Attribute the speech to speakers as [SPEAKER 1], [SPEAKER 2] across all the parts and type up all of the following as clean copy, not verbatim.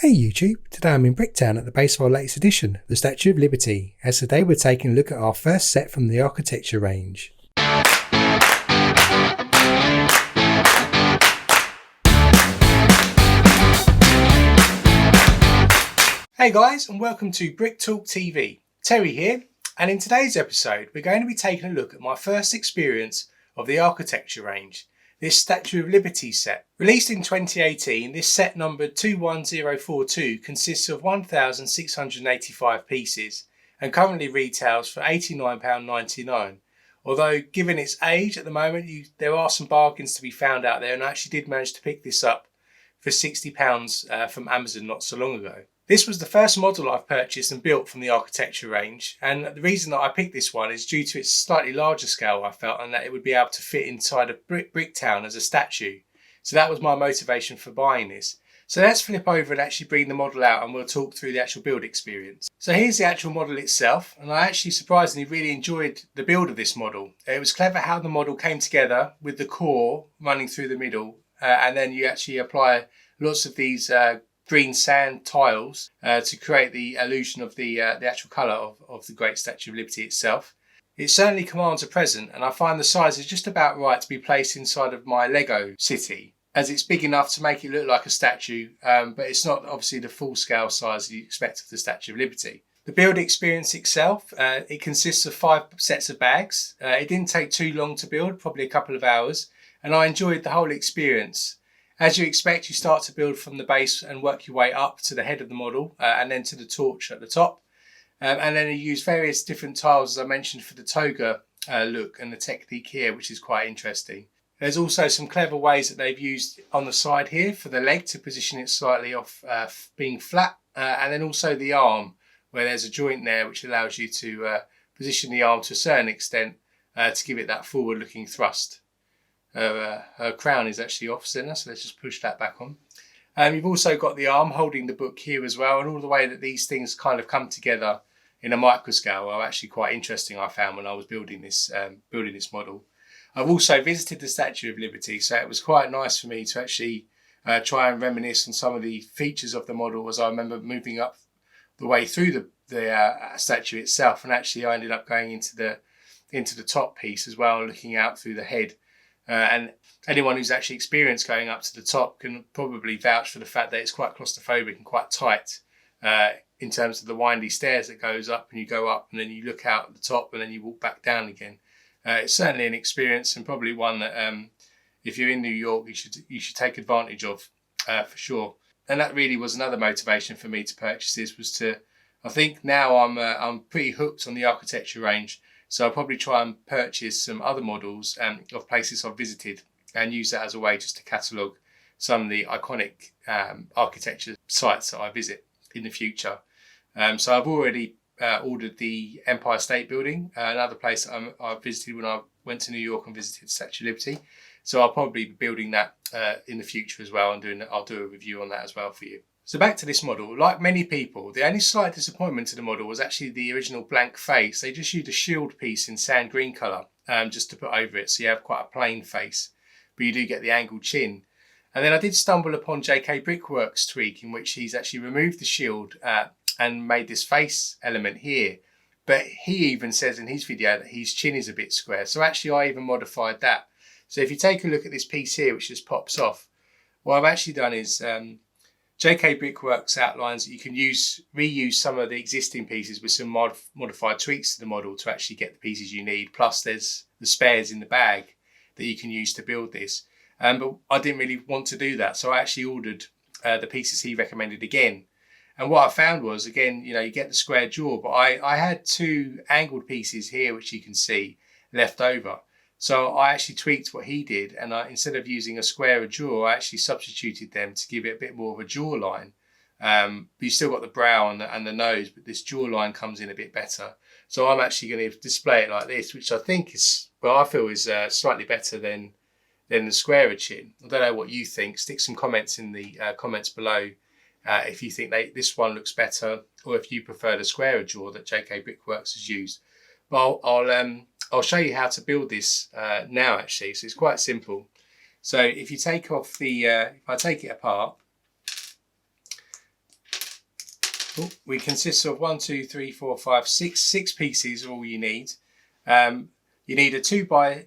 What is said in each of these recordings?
[SPEAKER 1] Hey YouTube, today I'm in Bricktown at the base of our latest edition, the Statue of Liberty, as today we're taking a look at our first set from the architecture range. Hey guys, and welcome to Brick Talk TV. Terry here, and in today's episode we're going to be taking a look at my first experience of the architecture range. This Statue of Liberty set. Released in 2018, this set numbered 21042 consists of 1,685 pieces and currently retails for £89.99. Although given its age at the moment, there are some bargains to be found out there, and I actually did manage to pick this up for £60 from Amazon not so long ago. This was the first model I've purchased and built from the architecture range, and the reason that I picked this one is due to its slightly larger scale, I felt, and that it would be able to fit inside of Bricktown as a statue. So that was my motivation for buying this. So let's flip over and actually bring the model out and we'll talk through the actual build experience. So here's the actual model itself, and I actually surprisingly really enjoyed the build of this model. It was clever how the model came together with the core running through the middle, and then you actually apply lots of these green sand tiles to create the illusion of the actual colour of the great Statue of Liberty itself. It certainly commands a presence, and I find the size is just about right to be placed inside of my Lego city, as it's big enough to make it look like a statue, but it's not obviously the full scale size you expect of the Statue of Liberty. The build experience itself, it consists of 5 sets of bags. It didn't take too long to build, probably a couple of hours, and I enjoyed the whole experience. As you expect, you start to build from the base and work your way up to the head of the model and then to the torch at the top. And then you use various different tiles, as I mentioned, for the toga look and the technique here, which is quite interesting. There's also some clever ways that they've used on the side here for the leg to position it slightly off being flat, and then also the arm, where there's a joint there which allows you to position the arm to a certain extent to give it that forward-looking thrust. Her crown is actually off center, so let's just push that back on. You've also got the arm holding the book here as well, and all the way that these things kind of come together in a micro scale are actually quite interesting, I found, when I was building this model. I've also visited the Statue of Liberty, so it was quite nice for me to actually try and reminisce on some of the features of the model, as I remember moving up the way through the statue itself, and actually I ended up going into the top piece as well, and looking out through the head. And anyone who's actually experienced going up to the top can probably vouch for the fact that it's quite claustrophobic and quite tight in terms of the windy stairs that goes up, and you go up and then you look out at the top and then you walk back down again. It's certainly an experience, and probably one that if you're in New York you should take advantage of for sure. And that really was another motivation for me to purchase this, was to, I think now I'm pretty hooked on the architecture range. So I'll probably try and purchase some other models of places I've visited and use that as a way just to catalogue some of the iconic architecture sites that I visit in the future. So I've already ordered the Empire State Building, another place that I visited when I went to New York and visited Statue of Liberty. So I'll probably be building that in the future as well, and I'll do a review on that as well for you. So back to this model. Like many people, the only slight disappointment to the model was actually the original blank face. They just used a shield piece in sand green colour just to put over it, so you have quite a plain face, but you do get the angled chin. And then I did stumble upon JK Brickworks tweak, in which he's actually removed the shield and made this face element here. But he even says in his video that his chin is a bit square, so actually I even modified that. So if you take a look at this piece here, which just pops off, what I've actually done is JK Brickworks outlines that you can reuse some of the existing pieces with some modified tweaks to the model to actually get the pieces you need. Plus there's the spares in the bag that you can use to build this. But I didn't really want to do that, so I actually ordered the pieces he recommended again. And what I found was, again, you get the square jaw, but I had 2 angled pieces here, which you can see, left over. So I actually tweaked what he did, and instead of using a squarer jaw, I actually substituted them to give it a bit more of a jawline. But you still got the brow and the nose, but this jawline comes in a bit better. So I'm actually going to display it like this, which I think is, well, I feel is slightly better than the squarer chin. I don't know what you think. Stick some comments in the comments below if you think this one looks better, or if you prefer the squarer jaw that JK Brickworks has used. But I'll show you how to build this now actually, so it's quite simple. So if you take off if I take it apart, We consist of 1, 2, 3, 4, 5, 6. 6 pieces are all you need. You need a 2 by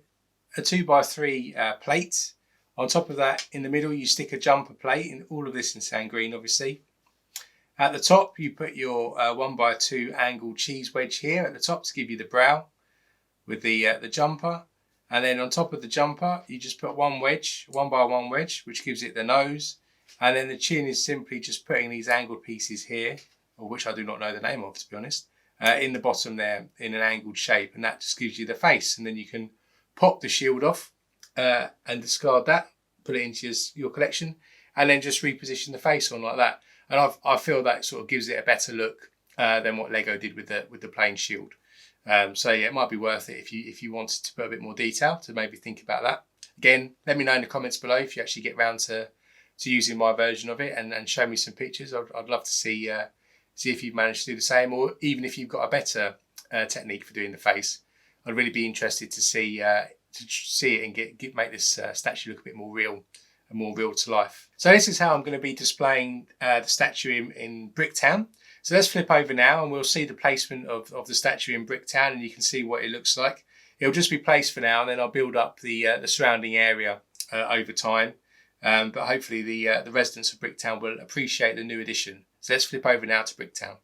[SPEAKER 1] 3 plate. On top of that, in the middle, you stick a jumper plate, and all of this in sand green, obviously. At the top, you put your 1 by 2 angled cheese wedge here at the top to give you the brow with the jumper. And then on top of the jumper, you just put 1 wedge, 1 by 1 wedge, which gives it the nose. And then the chin is simply just putting these angled pieces here, or which I do not know the name of, to be honest, in the bottom there in an angled shape. And that just gives you the face. And then you can pop the shield off and discard that, put it into your collection, and then just reposition the face on like that. And I feel that sort of gives it a better look than what Lego did with the plain shield. So yeah, it might be worth it if you wanted to put a bit more detail, to maybe think about that. Again, let me know in the comments below if you actually get round to using my version of it, and show me some pictures. I'd love to see if you've managed to do the same, or even if you've got a better technique for doing the face. I'd really be interested to see it and make this statue look a bit more real and more real to life. So this is how I'm going to be displaying the statue in Bricktown. So let's flip over now and we'll see the placement of the statue in Bricktown, and you can see what it looks like. It'll just be placed for now, and then I'll build up the surrounding area over time. But hopefully the residents of Bricktown will appreciate the new addition. So let's flip over now to Bricktown.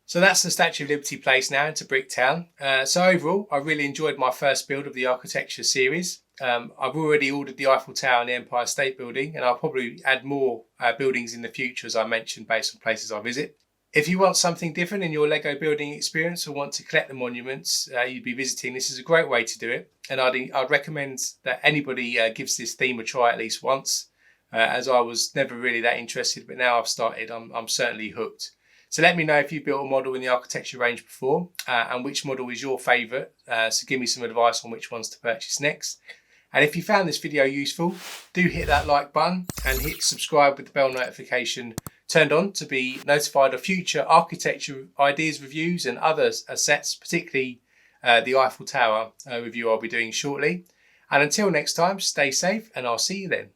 [SPEAKER 1] So that's the Statue of Liberty placed now into Bricktown. So overall, I really enjoyed my first build of the architecture series. I've already ordered the Eiffel Tower and the Empire State Building, and I'll probably add more buildings in the future, as I mentioned, based on places I visit. If you want something different in your Lego building experience, or want to collect the monuments you'd be visiting, this is a great way to do it. And I'd recommend that anybody gives this theme a try at least once, as I was never really that interested, but now I've started, I'm certainly hooked. So let me know if you've built a model in the architecture range before, and which model is your favourite. So give me some advice on which ones to purchase next. And if you found this video useful, do hit that like button and hit subscribe with the bell notification turned on to be notified of future architecture ideas, reviews and other sets, particularly the Eiffel Tower review I'll be doing shortly. And until next time, stay safe and I'll see you then.